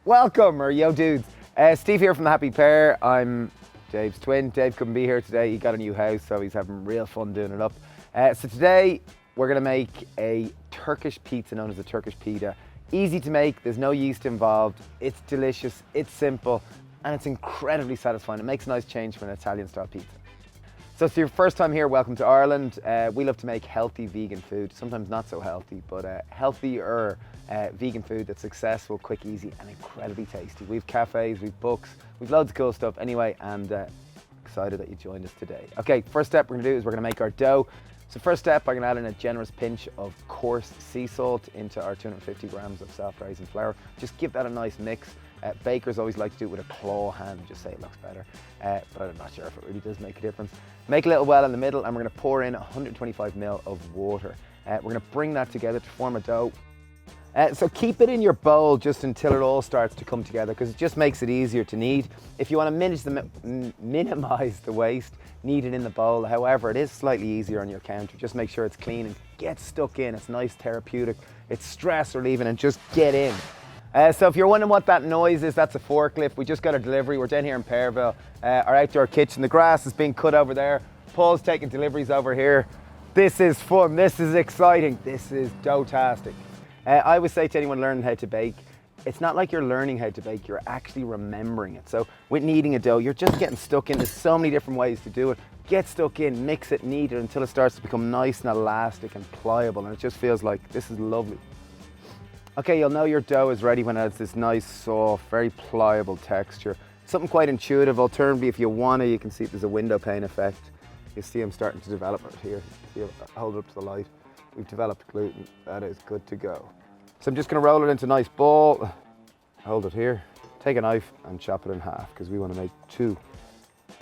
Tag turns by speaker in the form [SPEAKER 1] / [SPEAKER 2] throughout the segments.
[SPEAKER 1] Welcome, or yo dudes. Steve here from the Happy Pear. I'm Dave's twin. Dave couldn't be here today. He got a new house, so he's having real fun doing it up. So today we're gonna make a Turkish pizza known as a Turkish pita. Easy to make, there's no yeast involved. It's delicious, it's simple, and it's incredibly satisfying. It makes a nice change from an Italian style pizza. So if it's your first time here, welcome to Ireland. We love to make healthy vegan food, sometimes not so healthy, but healthier vegan food that's accessible, quick, easy, and incredibly tasty. We've cafes, we've books, we've loads of cool stuff anyway, and excited that you joined us today. Okay, first step we're gonna do is we're gonna make our dough. So first step, I'm gonna add in a generous pinch of coarse sea salt into our 250 grams of self-raising flour. Just give that a nice mix. Bakers always like to do it with a claw hand, just say it looks better, but I'm not sure if it really does make a difference. Make a little well in the middle, and we're gonna pour in 125 ml of water. We're gonna bring that together to form a dough. So keep it in your bowl just until it all starts to come together, because it just makes it easier to knead. If you want to minimize the waste, knead it in the bowl. However, it is slightly easier on your counter. Just make sure it's clean and get stuck in. It's nice, therapeutic. It's stress relieving, and just get in. So if you're wondering what that noise is, that's a forklift. We just got a delivery. We're down here in Pearville, our outdoor kitchen. The grass is being cut over there. Paul's taking deliveries over here. This is fun. This is exciting. This is dough-tastic. I always say to anyone learning how to bake, it's not like you're learning how to bake, you're actually remembering it. So with kneading a dough, you're just getting stuck in. There's so many different ways to do it. Get stuck in, mix it, knead it until it starts to become nice and elastic and pliable, and it just feels like this is lovely. Okay, you'll know your dough is ready when it has this nice, soft, very pliable texture. Something quite intuitive. Alternatively, if you want to, you can see there's a window pane effect. You see I'm starting to develop it here. See, hold it up to the light. We've developed gluten. That is good to go. So I'm just going to roll it into a nice ball. Hold it here. Take a knife and chop it in half, because we want to make two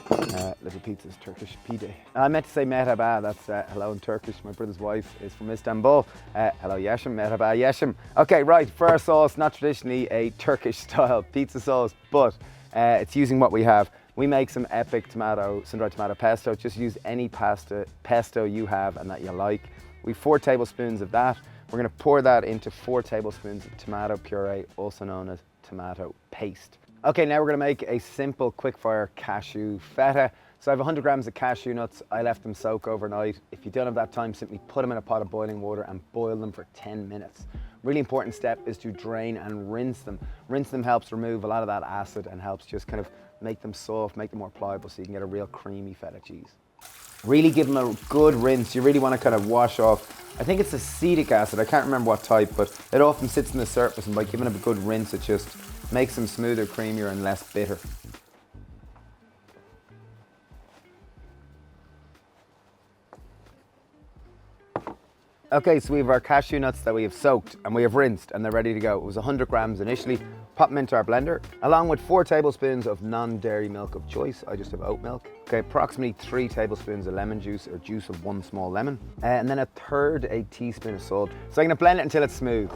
[SPEAKER 1] little pizzas, Turkish pide. I meant to say merhaba, that's hello in Turkish. My brother's wife is from Istanbul. Hello Yeshim, merhaba Yeshim. Okay, right, for our sauce, not traditionally a Turkish style pizza sauce, but it's using what we have. We make some epic sun-dried tomato pesto. Just use any pesto you have and that you like. We have 4 tablespoons of that. We're gonna pour that into 4 tablespoons of tomato puree, also known as tomato paste. Okay, now we're gonna make a simple quick-fire cashew feta. So I have 100 grams of cashew nuts. I left them soak overnight. If you don't have that time, simply put them in a pot of boiling water and boil them for 10 minutes. Really important step is to drain and rinse them. Rinse them helps remove a lot of that acid and helps just kind of make them soft, make them more pliable, so you can get a real creamy feta cheese. Really give them a good rinse. You really want to kind of wash off, I think it's acetic acid, I can't remember what type, but it often sits in the surface, and by giving them a good rinse, it just makes them smoother, creamier, and less bitter. Okay, so we have our cashew nuts that we have soaked and we have rinsed, and they're ready to go. It was 100 grams initially. Pop them into our blender, along with 4 tablespoons of non-dairy milk of choice. I just have oat milk. Okay, approximately 3 tablespoons of lemon juice, or juice of 1 small lemon. And then 1/3 teaspoon of salt. So I'm gonna blend it until it's smooth.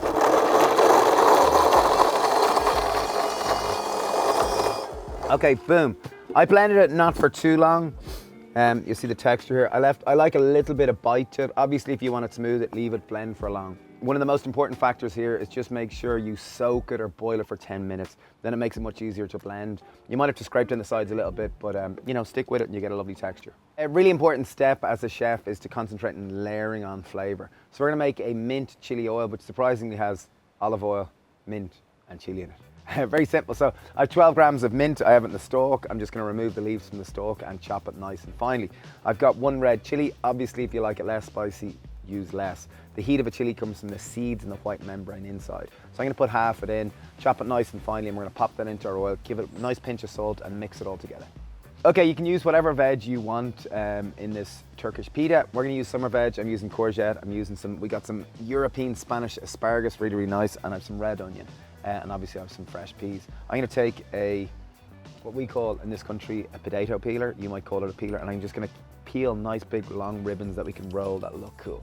[SPEAKER 1] Okay, boom. I blended it not for too long. You see the texture here. I like a little bit of bite to it. Obviously, if you want it smooth, leave it blend for long. One of the most important factors here is just make sure you soak it or boil it for 10 minutes. Then it makes it much easier to blend. You might have to scrape down the sides a little bit, but you know, stick with it and you get a lovely texture. A really important step as a chef is to concentrate on layering on flavor. So we're gonna make a mint chili oil, which surprisingly has olive oil, mint, and chili in it. Very simple. So I have 12 grams of mint. I have it in the stalk. I'm just going to remove the leaves from the stalk and chop it nice and finely. I've got 1 red chili. Obviously, if you like it less spicy, use less. The heat of a chili comes from the seeds and the white membrane inside. So I'm going to put half it in, chop it nice and finely, and we're going to pop that into our oil, give it a nice pinch of salt, and mix it all together. Okay, you can use whatever veg you want in this Turkish pita. We're going to use summer veg. I'm using courgette. We got some European Spanish asparagus, really, really nice, and I have some red onion. And obviously I have some fresh peas. I'm going to take what we call in this country a potato peeler. You might call it a peeler, and I'm just going to peel nice big long ribbons that we can roll that look cool.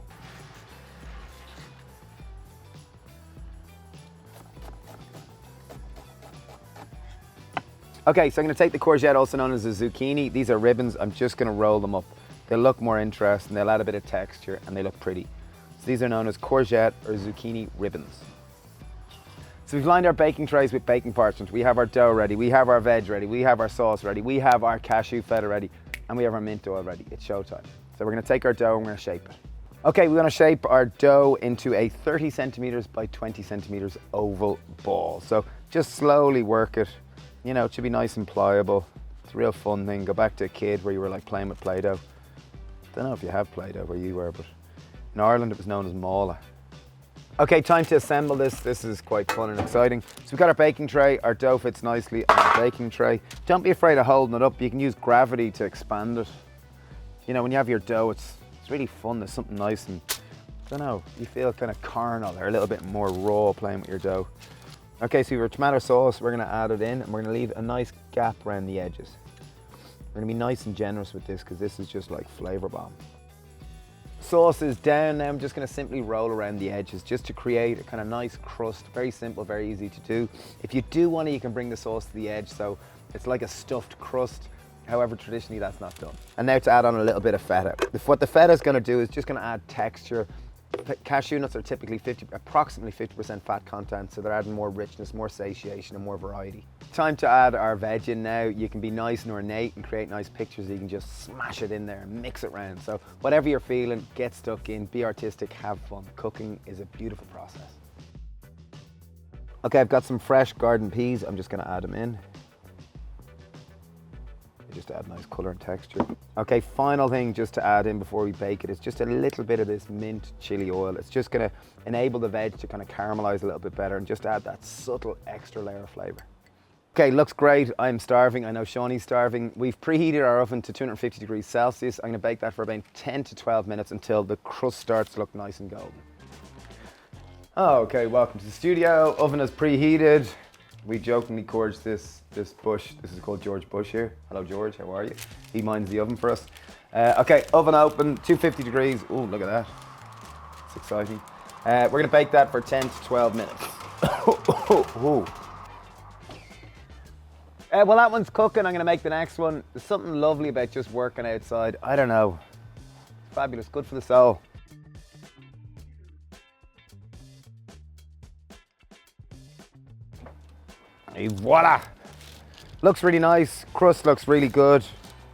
[SPEAKER 1] Okay, so I'm going to take the courgette, also known as a zucchini. These are ribbons. I'm just going to roll them up. They'll look more interesting, they'll add a bit of texture, and they look pretty. So these are known as courgette or zucchini ribbons. So we've lined our baking trays with baking parchment. We have our dough ready, we have our veg ready, we have our sauce ready, we have our cashew feta ready, and we have our mint oil ready. It's showtime. So we're gonna take our dough and we're gonna shape it. Okay, we're gonna shape our dough into a 30 centimeters by 20 centimeters oval ball. So just slowly work it. You know, it should be nice and pliable. It's a real fun thing. Go back to a kid where you were like playing with Play-Doh. Don't know if you have Play-Doh where you were, but in Ireland it was known as mala. Okay, time to assemble this. This is quite fun and exciting. So we've got our baking tray. Our dough fits nicely on the baking tray. Don't be afraid of holding it up. You can use gravity to expand it. You know, when you have your dough, it's really fun. There's something nice and, I don't know, you feel kind of carnal or a little bit more raw playing with your dough. Okay, so your tomato sauce, we're gonna add it in and we're gonna leave a nice gap around the edges. We're gonna be nice and generous with this because this is just like flavor bomb. Sauce is down now. I'm just going to simply roll around the edges just to create a kind of nice crust. Very simple, very easy to do. If you do want it, you can bring the sauce to the edge so it's like a stuffed crust. However, traditionally that's not done. And now to add on a little bit of feta. What the feta is going to do is just going to add texture. Cashew nuts are typically approximately 50% fat content, so they're adding more richness, more satiation and more variety. Time to add our veg in now. You can be nice and ornate and create nice pictures. You can just smash it in there and mix it around. So whatever you're feeling, get stuck in, be artistic, have fun. Cooking is a beautiful process. Okay, I've got some fresh garden peas. I'm just going to add them in. Just to add nice color and texture. Okay, final thing just to add in before we bake it is just a little bit of this mint chili oil. It's just going to enable the veg to kind of caramelize a little bit better and just add that subtle extra layer of flavor. Okay, looks great. I'm starving. I know Shawnee's starving. We've preheated our oven to 250 degrees Celsius. I'm going to bake that for about 10 to 12 minutes until the crust starts to look nice and golden. Okay, welcome to the studio. Oven is preheated. We jokingly corged this Bush. This is called George Bush here. Hello George, how are you? He minds the oven for us. Okay, oven open, 250 degrees. Oh, look at that. It's exciting. We're gonna bake that for 10 to 12 minutes. Well, that one's cooking. I'm gonna make the next one. There's something lovely about just working outside. I don't know. Fabulous, good for the soul. Et voila! Looks really nice, crust looks really good,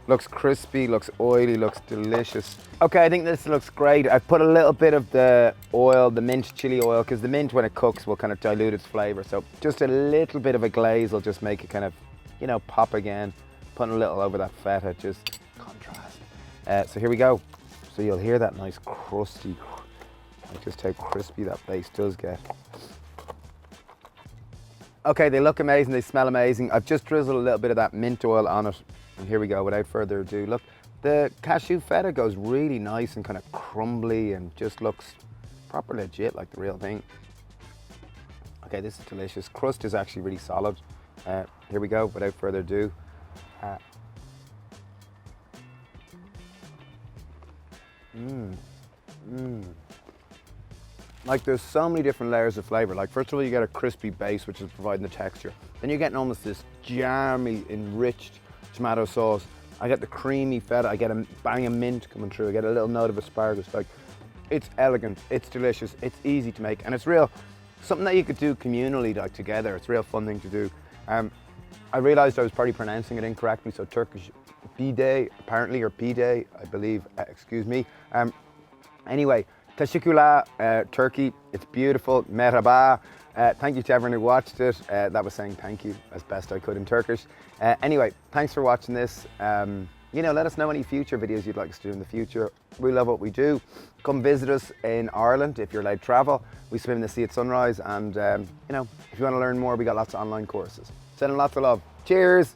[SPEAKER 1] looks crispy, looks oily, looks delicious. Okay, I think this looks great. I've put a little bit of the oil, the mint chili oil, because the mint when it cooks will kind of dilute its flavor. So just a little bit of a glaze will just make it kind of, you know, pop again. Putting a little over that feta, just contrast. So here we go. So you'll hear that nice crusty, like just how crispy that base does get. Okay, they look amazing, they smell amazing. I've just drizzled a little bit of that mint oil on it. And here we go, without further ado. Look, the cashew feta goes really nice and kind of crumbly and just looks proper legit, like the real thing. Okay, this is delicious. Crust is actually really solid. Here we go, without further ado. Like there's so many different layers of flavor. Like first of all, you get a crispy base, which is providing the texture. Then you're getting almost this jammy, enriched tomato sauce. I get the creamy feta. I get a bang of mint coming through. I get a little note of asparagus. Like, it's elegant, it's delicious, it's easy to make, and it's real, something that you could do communally, like together. It's a real fun thing to do. I realized I was probably pronouncing it incorrectly, so Turkish Pide, apparently, or Pide, I believe, excuse me. Anyway, teşekkürler, Turkey, it's beautiful, merhaba. Thank you to everyone who watched it. That was saying thank you as best I could in Turkish. Anyway, thanks for watching this. You know, let us know any future videos you'd like us to do in the future. We love what we do. Come visit us in Ireland if you're allowed to travel. We swim in the sea at sunrise, and you know, if you want to learn more, we got lots of online courses. Sending lots of love. Cheers.